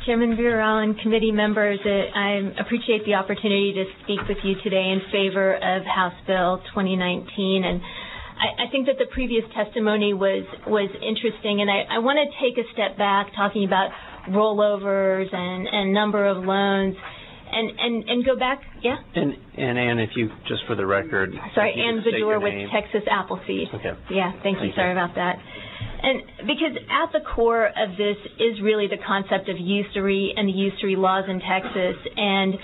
Chairman Burrell and committee members, I appreciate the opportunity to speak with you today in favor of House Bill 2019. And I think that the previous testimony was interesting, and I want to take a step back talking about rollovers and number of loans and go back, yeah? And Ann, if you, just for the record. Sorry, Ann Baddour with Texas Appleseed. Okay. Yeah, thank you. Sorry about that. And because at the core of this is really the concept of usury and the usury laws in Texas, and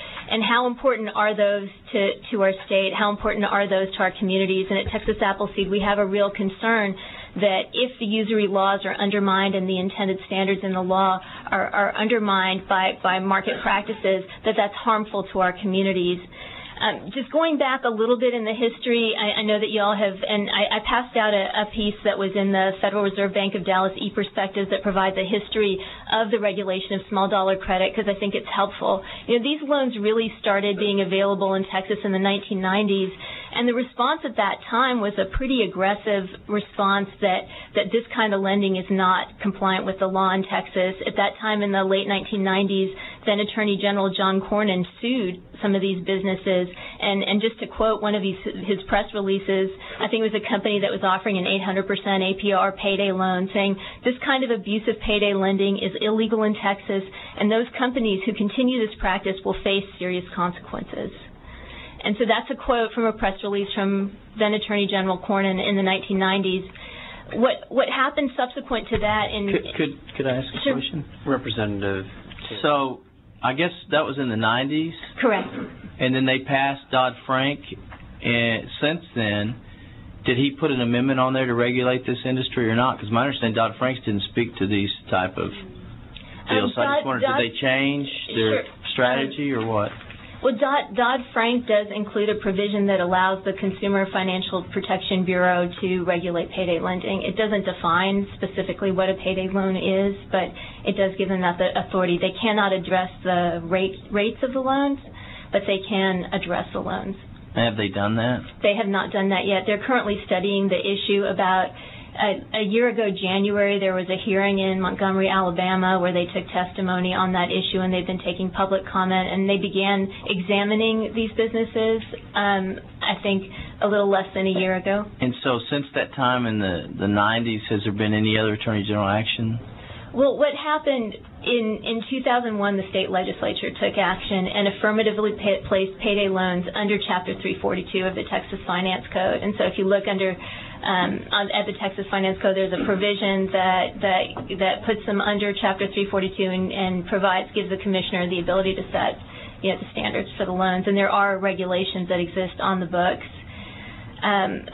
how important are those to our state, how important are those to our communities. And at Texas Appleseed, we have a real concern that if the usury laws are undermined and the intended standards in the law are undermined by market practices, that's harmful to our communities. Just going back a little bit in the history, I know that you all have, and I passed out a piece that was in the Federal Reserve Bank of Dallas e-Perspectives that provides a history of the regulation of small dollar credit because I think it's helpful. You know, these loans really started being available in Texas in the 1990s, and the response at that time was a pretty aggressive response that this kind of lending is not compliant with the law in Texas. At that time in the late 1990s, then Attorney General John Cornyn sued some of these businesses. And just to quote one of his press releases, I think it was a company that was offering an 800% APR payday loan, saying this kind of abusive payday lending is illegal in Texas, and those companies who continue this practice will face serious consequences. And so that's a quote from a press release from then Attorney General Cornyn in the 1990s. What happened subsequent to that? Could I ask a question? Representative. So I guess that was in the 90s? Correct. And then they passed Dodd-Frank, and since then, did he put an amendment on there to regulate this industry or not? Because my understanding, Dodd-Frank didn't speak to these type of deals. So I just wondered, did they change their strategy or what? Well, Dodd-Frank does include a provision that allows the Consumer Financial Protection Bureau to regulate payday lending. It doesn't define specifically what a payday loan is, but it does give them that authority. They cannot address the rates of the loans, but they can address the loans. Have they done that? They have not done that yet. They're currently studying the issue. About a year ago, January, there was a hearing in Montgomery, Alabama, where they took testimony on that issue, and they've been taking public comment, and they began examining these businesses, I think, a little less than a year ago. And so since that time in the 90s, has there been any other Attorney General action? Well, what happened in 2001, the state legislature took action and affirmatively placed payday loans under Chapter 342 of the Texas Finance Code. And so if you look under at the Texas Finance Code, there's a provision that puts them under Chapter 342 and gives the commissioner the ability to set the standards for the loans. And there are regulations that exist on the books.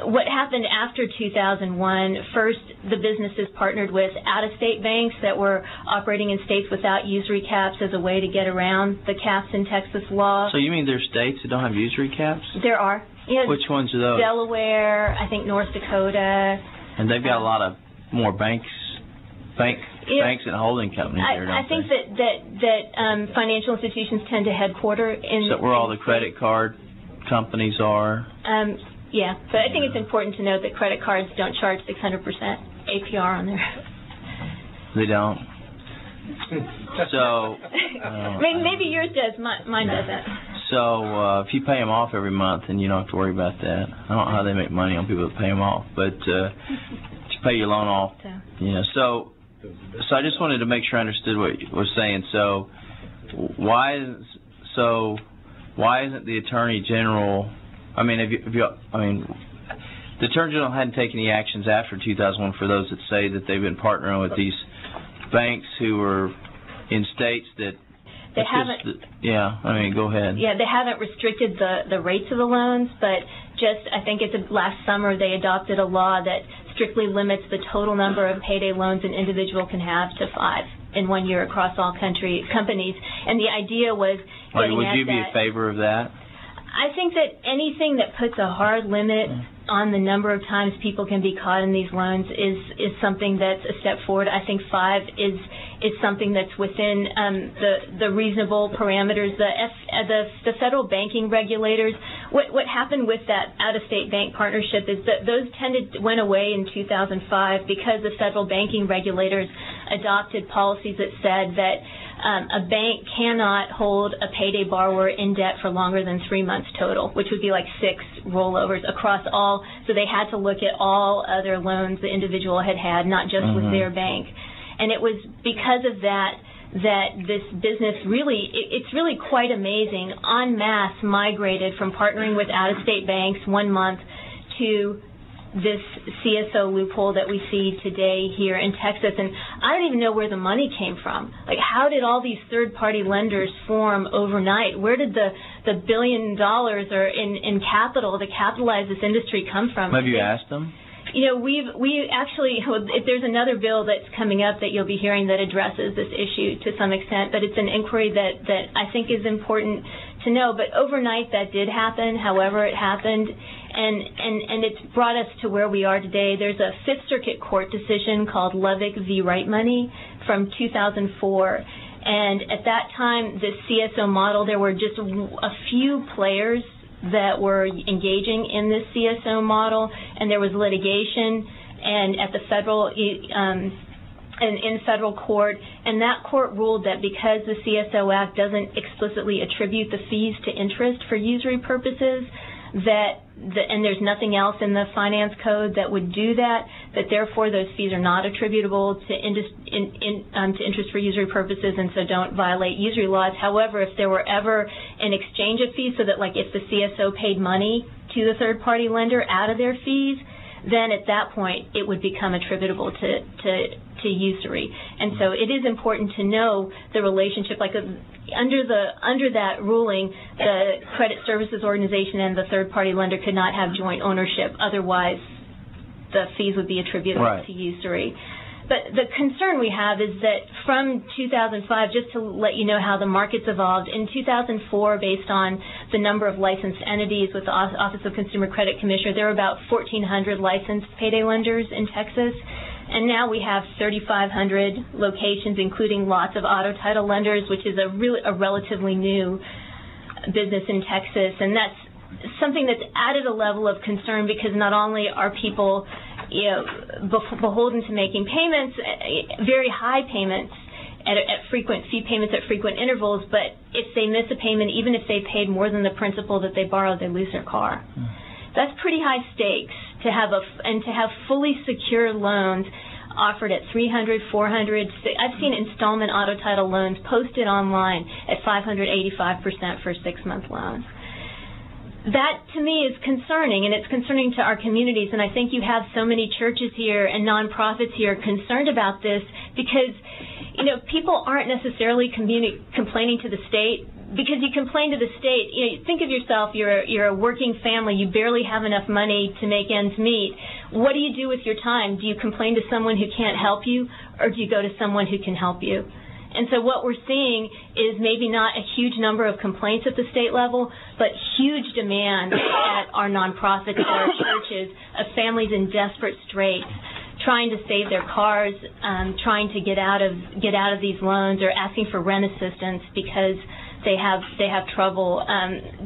What happened after 2001, first the businesses partnered with out-of-state banks that were operating in states without usury caps as a way to get around the caps in Texas law. So you mean there's states that don't have usury caps? There are. Which ones are those? Delaware, I think North Dakota. And they've got a lot of more banks and holding companies there, don't they? I think that financial institutions tend to headquarter in... So where all the credit card companies are? Yeah, but I think it's important to note that credit cards don't charge 600% APR on there. They don't? So... maybe yours does. Mine doesn't. So if you pay them off every month, then you don't have to worry about that. I don't know how they make money on people that pay them off, but you pay your loan off. So I just wanted to make sure I understood what you were saying. So why isn't the Attorney General... the Attorney General hadn't taken any actions after 2001 for those that say that they've been partnering with these banks who are in states that... They haven't... go ahead. Yeah, they haven't restricted the rates of the loans, but I think last summer they adopted a law that strictly limits the total number of payday loans an individual can have to 5 in 1 year across all companies. And the idea was... Would you be in favor of that? I think that anything that puts a hard limit on the number of times people can be caught in these loans is something that's a step forward. I think 5 is something that's within the reasonable parameters. The federal banking regulators what happened with that out-of-state bank partnership is that those went away in 2005 because the federal banking regulators adopted policies that said that a bank cannot hold a payday borrower in debt for longer than 3 months total, which would be like 6 rollovers across all. So they had to look at all other loans the individual had, not just with their bank. And it was because of that this business it's really quite amazing, en masse migrated from partnering with out-of-state banks 1 month to this CSO loophole that we see today here in Texas. And I don't even know where the money came from. Like, how did all these third-party lenders form overnight? Where did the $1 billion or in capital to capitalize this industry come from? Have you asked them? You know, we actually, there's another bill that's coming up that you'll be hearing that addresses this issue to some extent, but it's an inquiry that I think is important to know. But overnight that did happen, however it happened, and it's brought us to where we are today. There's a Fifth Circuit Court decision called Lovick v. Right Money from 2004. And at that time, the CSO model, there were just a few players that were engaging in this CSO model, and there was litigation and at the federal in federal court, and that court ruled that because the CSO Act doesn't explicitly attribute the fees to interest for usury purposes, and there's nothing else in the finance code that would do that therefore those fees are not attributable to interest for usury purposes, and so don't violate usury laws. However, if there were ever an exchange of fees, so that like if the CSO paid money to the third-party lender out of their fees, then at that point it would become attributable to usury. And so it is important to know the relationship. Like under that ruling, the credit services organization and the third-party lender could not have joint ownership. Otherwise, the fees would be attributable to usury. But the concern we have is that from 2005, just to let you know how the market's evolved, in 2004, based on the number of licensed entities with the Office of Consumer Credit Commissioner, there were about 1,400 licensed payday lenders in Texas. And now we have 3,500 locations, including lots of auto title lenders, which is a relatively new business in Texas. And that's something that's added a level of concern, because not only are people beholden to making payments, very high payments at frequent fee payments at frequent intervals, but if they miss a payment, even if they paid more than the principal that they borrowed, they lose their car. That's pretty high stakes to have fully secure loans offered at $300, $400. I've seen installment auto title loans posted online at 585% for 6-month loans. That, to me, is concerning, and it's concerning to our communities. And I think you have so many churches here and nonprofits here concerned about this, because, people aren't necessarily complaining to the state. Because you complain to the state, think of yourself, you're a working family, you barely have enough money to make ends meet. What do you do with your time? Do you complain to someone who can't help you, or do you go to someone who can help you? And so what we're seeing is maybe not a huge number of complaints at the state level, but huge demand at our nonprofits, at our churches, of families in desperate straits, trying to save their cars, trying to get out of these loans, or asking for rent assistance because they have trouble.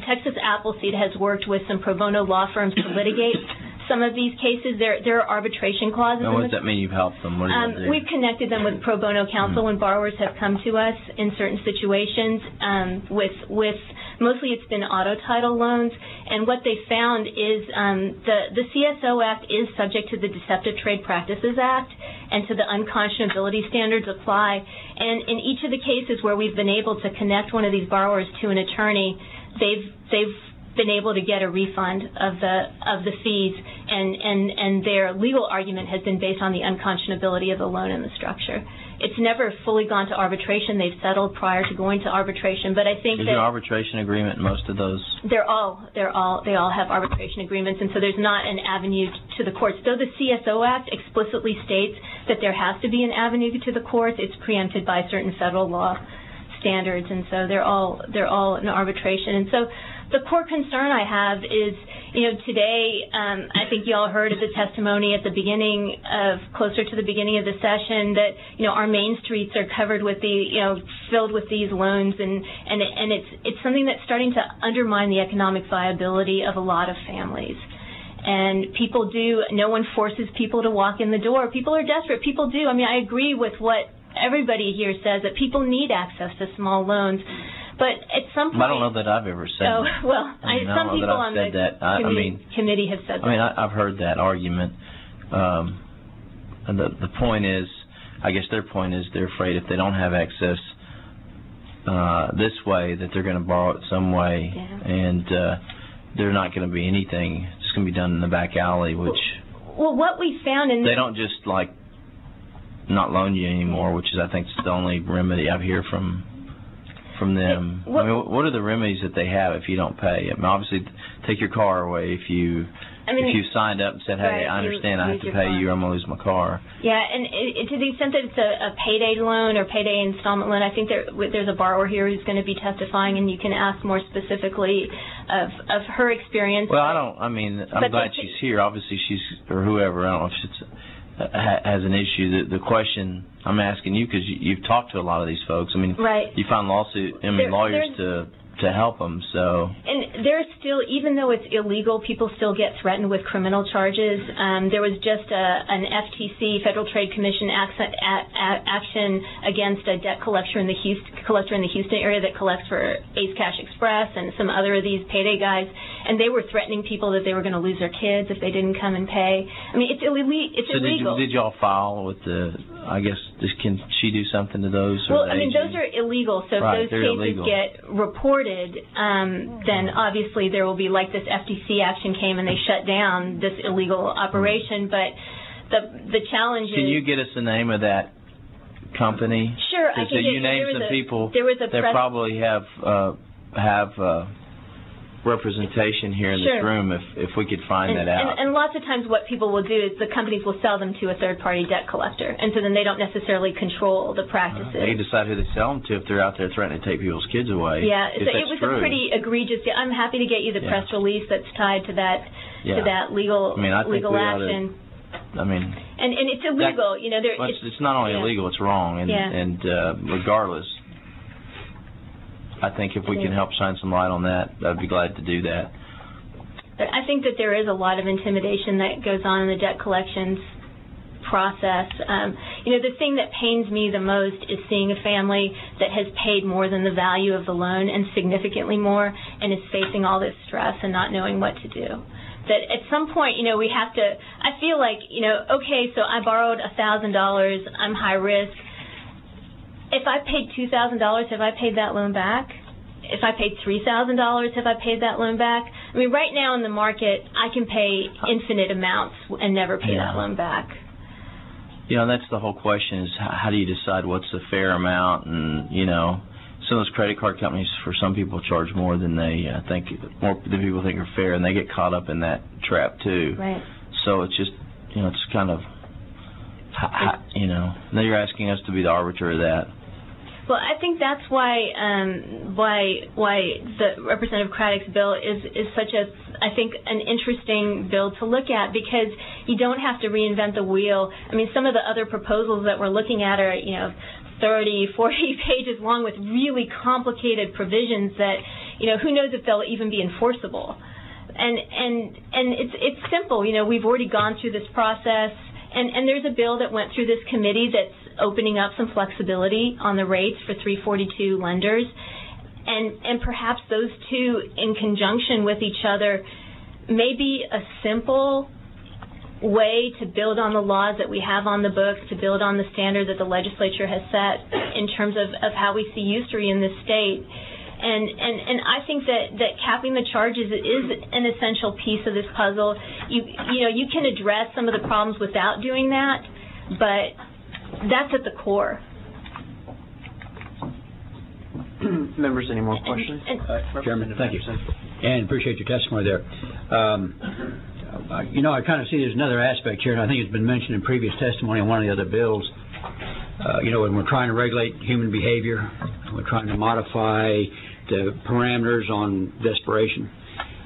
Texas Appleseed has worked with some pro bono law firms to litigate some of these cases. There are arbitration clauses. Now, what does that mean, you've helped them? What does that do? We've connected them with pro bono counsel when borrowers have come to us in certain situations. With mostly it's been auto title loans, and what they found is the CSO Act is subject to the Deceptive Trade Practices Act, and to the unconscionability standards apply. And in each of the cases where we've been able to connect one of these borrowers to an attorney, they've been able to get a refund of the fees, and their legal argument has been based on the unconscionability of the loan and the structure. It's never fully gone to arbitration. They've settled prior to going to arbitration, but I think is there arbitration agreement in most of those? They all have arbitration agreements, and so there's not an avenue to the courts. Though the CSO Act explicitly states that there has to be an avenue to the courts, it's preempted by certain federal law standards, and so they're all in arbitration. And so the core concern I have is, today, I think you all heard of the testimony at the beginning closer to the beginning of the session that, our main streets are covered with filled with these loans, and it's something that's starting to undermine the economic viability of a lot of families. And people no one forces people to walk in the door. People are desperate. People do. I agree with what everybody here says, that people need access to small loans. But at some point... I don't know that I've ever said that. Well, some people on the committee have said that. I've heard that argument. And the point is, I guess their point is they're afraid if they don't have access this way, that they're going to borrow it some way. Yeah. And there's not going to be anything. It's going to be done in the back alley, which... Well, what we found in... They don't just, not loan you anymore, which is, I think, the only remedy I hear from them. What are the remedies that they have if you don't pay? Obviously, take your car away if you signed up and said, hey, I understand I have to pay you or I'm going to lose my car. Yeah, and to the extent that it's a payday loan or payday installment loan, I think there's a borrower here who's going to be testifying, and you can ask more specifically of her experience. Well, I'm glad she's here. Obviously, or whoever, I don't know if it's has an issue. The question I'm asking you, because you've talked to a lot of these folks. Right. You found lawyers to help them. So. And there's still, even though it's illegal, people still get threatened with criminal charges. There was just an FTC, Federal Trade Commission action against a debt collector in the Houston area that collects for Ace Cash Express and some other of these payday guys, and they were threatening people that they were going to lose their kids if they didn't come and pay. It's illegal. Did y'all file with I guess, can she do something to those? Well, those are illegal, so if those cases get reported, then obviously there will be, like this FTC action came and they shut down this illegal operation, but the challenge is... Can you get us the name of that company? Sure, I can. You name some people that probably have representation here in this room if we could find that out. And lots of times what people will do is the companies will sell them to a third-party debt collector, and so then they don't necessarily control the practices. They decide who they sell them to if they're out there threatening to take people's kids away. Yeah, so it was a pretty egregious... I'm happy to get you the press release that's tied to that legal action. And it's illegal. It's not only illegal, it's wrong. And regardless... I think if we can help shine some light on that, I'd be glad to do that. But I think that there is a lot of intimidation that goes on in the debt collections process. The thing that pains me the most is seeing a family that has paid more than the value of the loan and significantly more and is facing all this stress and not knowing what to do. That at some point, we have to, I feel like, okay, so I borrowed $1,000, I'm high risk. If I paid $2,000, have I paid that loan back? If I paid $3,000, have I paid that loan back? Right now in the market, I can pay infinite amounts and never pay that loan back. That's the whole question is how do you decide what's the fair amount? And, some of those credit card companies, for some people, charge more than more than people think are fair, and they get caught up in that trap, too. Right. So it's just, it's kind of... now you're asking us to be the arbiter of that. Well, I think that's why the Representative Craddick's bill is such I think an interesting bill to look at, because you don't have to reinvent the wheel. Some of the other proposals that we're looking at are 30, 40 pages long with really complicated provisions that who knows if they'll even be enforceable. And it's simple. We've already gone through this process. And there's a bill that went through this committee that's opening up some flexibility on the rates for 342 lenders. And perhaps those two in conjunction with each other may be a simple way to build on the laws that we have on the books, to build on the standard that the legislature has set in terms of how we see usury in this state. And I think that capping the charges is an essential piece of this puzzle. You can address some of the problems without doing that, but that's at the core. Members, any more questions? Chairman, thank you. And appreciate your testimony there. I kind of see there's another aspect here, and I think it's been mentioned in previous testimony on one of the other bills. When we're trying to regulate human behavior, we're trying to modify parameters on desperation.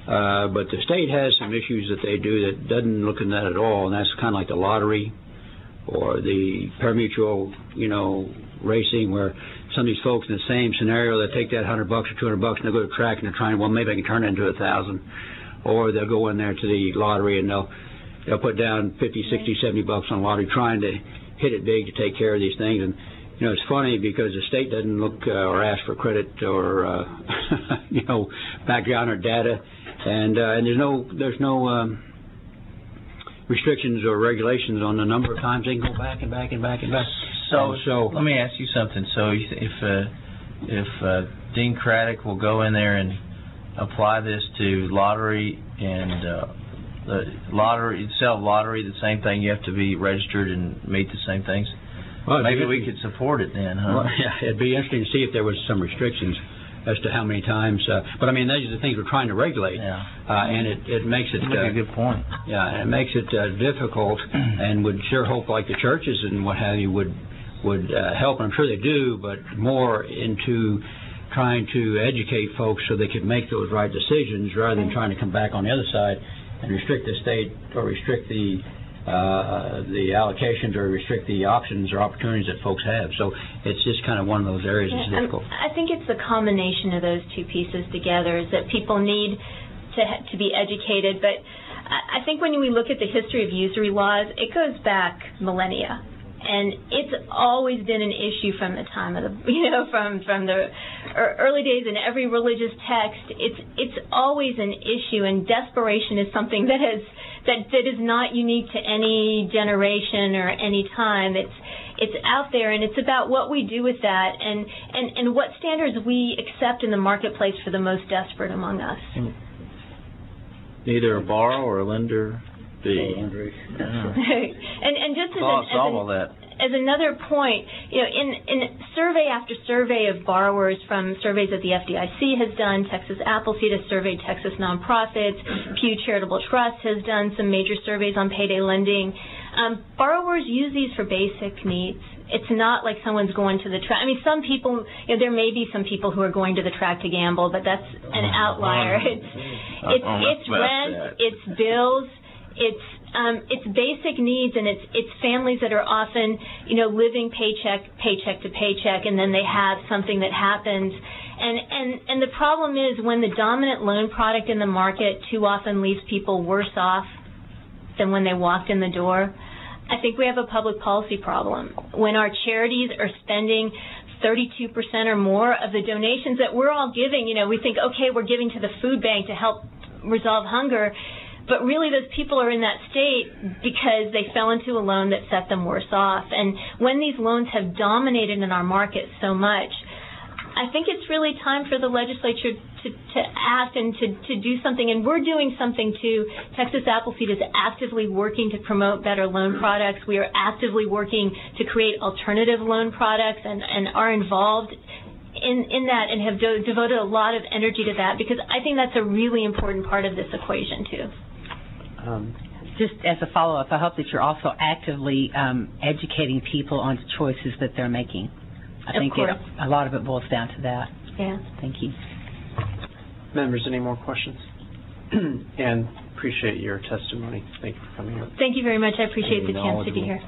But the state has some issues that they do that doesn't look at that at all, and that's kind of like the lottery or the pari-mutuel, racing, where some of these folks in the same scenario, they take that $100 or $200 and they'll go to track and they're trying, well, maybe I can turn it into $1,000, or they'll go in there to the lottery and they'll put down $50, $60, $70 on the lottery trying to hit it big to take care of these things. And it's funny because the state doesn't look or ask for credit or background or data, and there's no restrictions or regulations on the number of times they can go back and back and back and back. So let me ask you something. So if Dean Craddick will go in there and apply this to lottery and sell lottery, the same thing, you have to be registered and meet the same things. Well, maybe we could support it then, huh? Well, yeah, it'd be interesting to see if there was some restrictions as to how many times. But I mean, those are the things we're trying to regulate, and it makes it. That's a good point. Yeah, and it makes it difficult, and would sure hope like the churches and what have you would help. And I'm sure they do, but more into trying to educate folks so they could make those right decisions rather than trying to come back on the other side and restrict the state or restrict the allocations or restrict the options or opportunities that folks have. So it's just kind of one of those areas that's difficult. I think it's the combination of those two pieces together is that people need to be educated. But I think when we look at the history of usury laws, it goes back millennia. And it's always been an issue from the time of from the early days in every religious text. It's always an issue, and desperation is something that is not unique to any generation or any time. It's out there, and it's about what we do with that, and what standards we accept in the marketplace for the most desperate among us. Neither a borrower or a lender. And just as another point, in survey after survey of borrowers from surveys that the FDIC has done, Texas Appleseed has surveyed Texas nonprofits, Pew Charitable Trust has done some major surveys on payday lending. Borrowers use these for basic needs. It's not like someone's going to the track. I mean, some people, there may be some people who are going to the track to gamble, but that's an outlier. It's rent, it's bills. It's basic needs, and it's families that are often, living paycheck to paycheck, and then they have something that happens. And the problem is when the dominant loan product in the market too often leaves people worse off than when they walked in the door. I think we have a public policy problem. When our charities are spending 32% or more of the donations that we're all giving, we think, okay, we're giving to the food bank to help resolve hunger. But really, those people are in that state because they fell into a loan that set them worse off. And when these loans have dominated in our market so much, I think it's really time for the legislature to act and to do something. And we're doing something, too. Texas Appleseed is actively working to promote better loan products. We are actively working to create alternative loan products and are involved in that and have devoted a lot of energy to that because I think that's a really important part of this equation, too. Just as a follow-up, I hope that you're also actively educating people on the choices that they're making. I think a lot of it boils down to that. Yeah. Thank you. Members, any more questions? And appreciate your testimony. Thank you for coming here. Thank you very much. I appreciate the chance to be here.